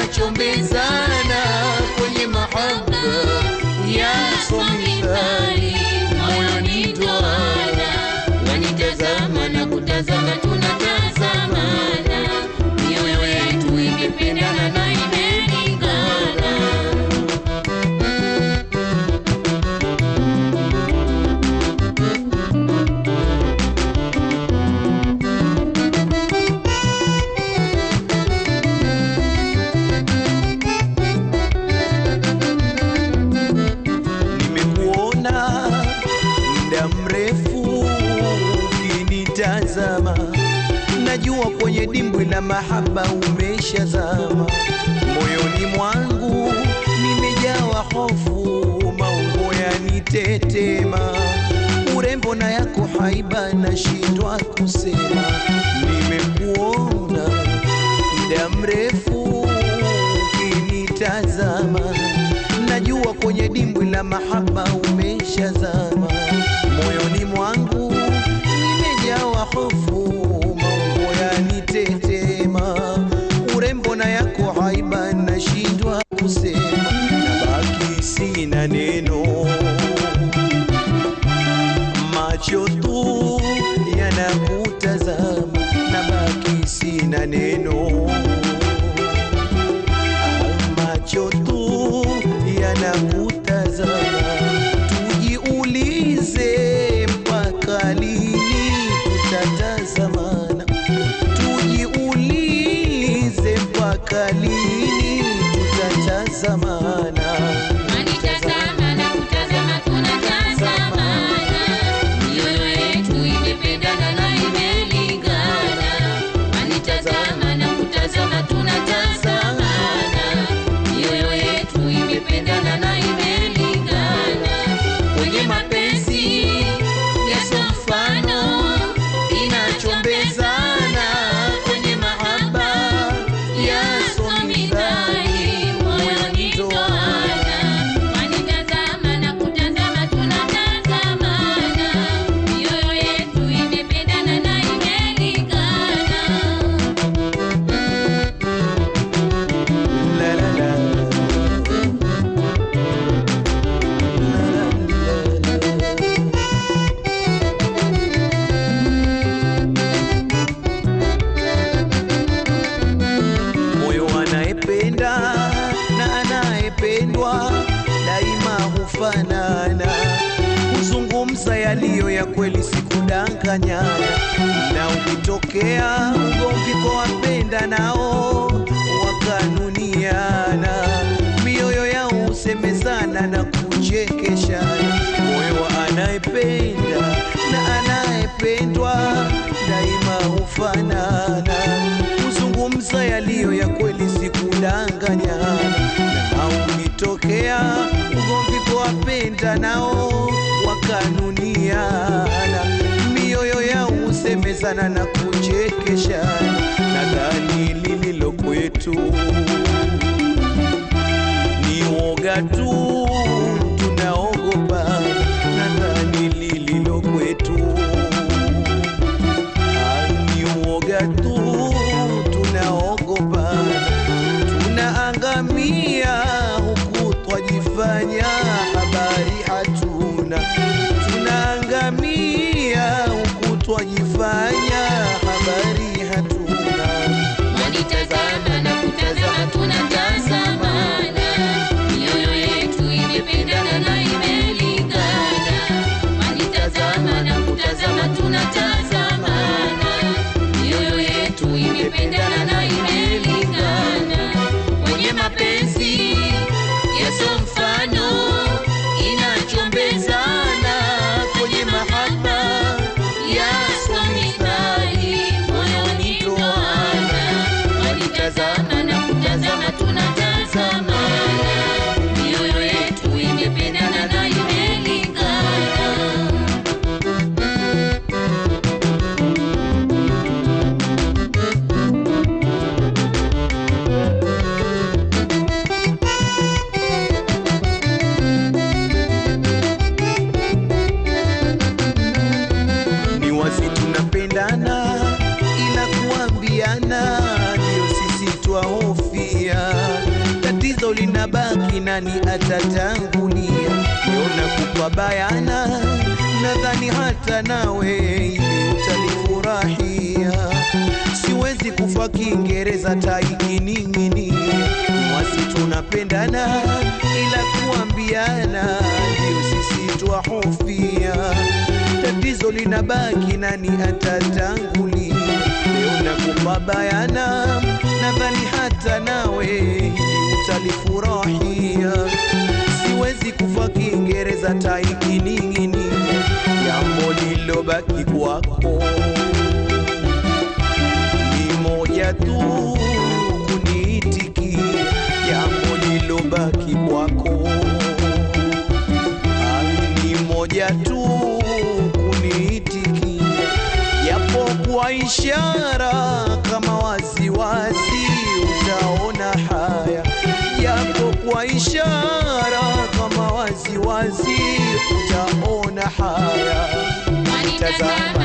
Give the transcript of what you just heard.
Inachombezana kwenye mahaba yaso mithali, moyoni ndoana. Wanitazama na kutazama tunatazamana, mioyo yetu imependana na imelingana. Najua kwenye dimbwi la mahaba umeshazama, moyoni mwangu nimejawa hofu, maungo yanitetema, urembo na yako haiba nashindwa kusema. Nimekuona muda mrefu ukinitazama, najua kwenye dimbwi la mahaba umeshazama, moyoni mwangu nimejawa hofu, tetema, urembo na yako haiba nashindwa kusema. Nabaki sina neno, macho tu yanakutazama. Nabaki sina neno, macho tu yanakutazama. Tujiulize mpaka lini tutatazamana, tujiulize mpaka lini tutatazamana. Wanitazama na kutazama tunatazamana, mioyo yetu imependana na imelingana. Wanitazama na kutazama tunatazamana, mioyo yetu imependana na imelingana. Kwenye mapenzi yaso mfano inachombezana, kwenye mahaba yaso mithali, moyoni ndoana. Wanitazama na kutazama tunatazamana, mioyo yetu imependana na imelingana. La la la. Moyo anayependa na anayependwa daima hufanana, kuzungumza yaliyo ya kweli sikudanganyana. Na ukitokea ugomvi kwa wapenda nao wakanuniana, mioyo yao husemezana na kuchekeshana. Moyo anayependa na anayependwa daima hufanana, kuzungumza yaliyo ya kweli sikudanganyana. Na ukitokea ugomvi kwa waliowapenda nao wakanuniana, mioyo yao husemezana na kuchekeshana. Nadhani lililo kwetu ni woga tu, tunaogopa. Nadhani lililo kwetu ni woga tu, tunaogopa. Tunaangamia huku twajifanya habari hatuna, tunaangamia huku twajifanya habari hatuna. Wanitazama na kutazama, tunatazamana, mioyo yetu imependana na imelingana. Wanitazama na kutazama, tunatazamana, mioyo yetu imependana na imelingana. Kwenye mapenzi yaso mfano inachombezana, kwenye mahaba yaso mithali moyoni toana. Wanitazama na kutazama, tunatazamana, mioyo yetu imependana na imelingana. Ni wazi tunapendana, ila kuambiana ndio sisi twahofia. Tatizo linabaki, nani atatangulia? Niona kupa bayana, nadhani hata nawe ili utalifurahia. Siwezi kufa Kiingereza taikining'inia. Wasi tunapendana, ila kuambiana ndio sisi twahofia. Tatizo linabaki, nani atatangulia? Leo nakupa bayana, nadhani hata nawe ili utalifurahia. Siwezi kufa Kiingereza taikining'inia. Jambo lilobaki kwako ni moja tu, kuniitikia. Jambo lilobaki kwako ni moja tu, kuniitikia. Yapo kwa ishara kama waziwazi utaona haya, yapo kwa ishara kama waziwazi utaona haya. Wanitazama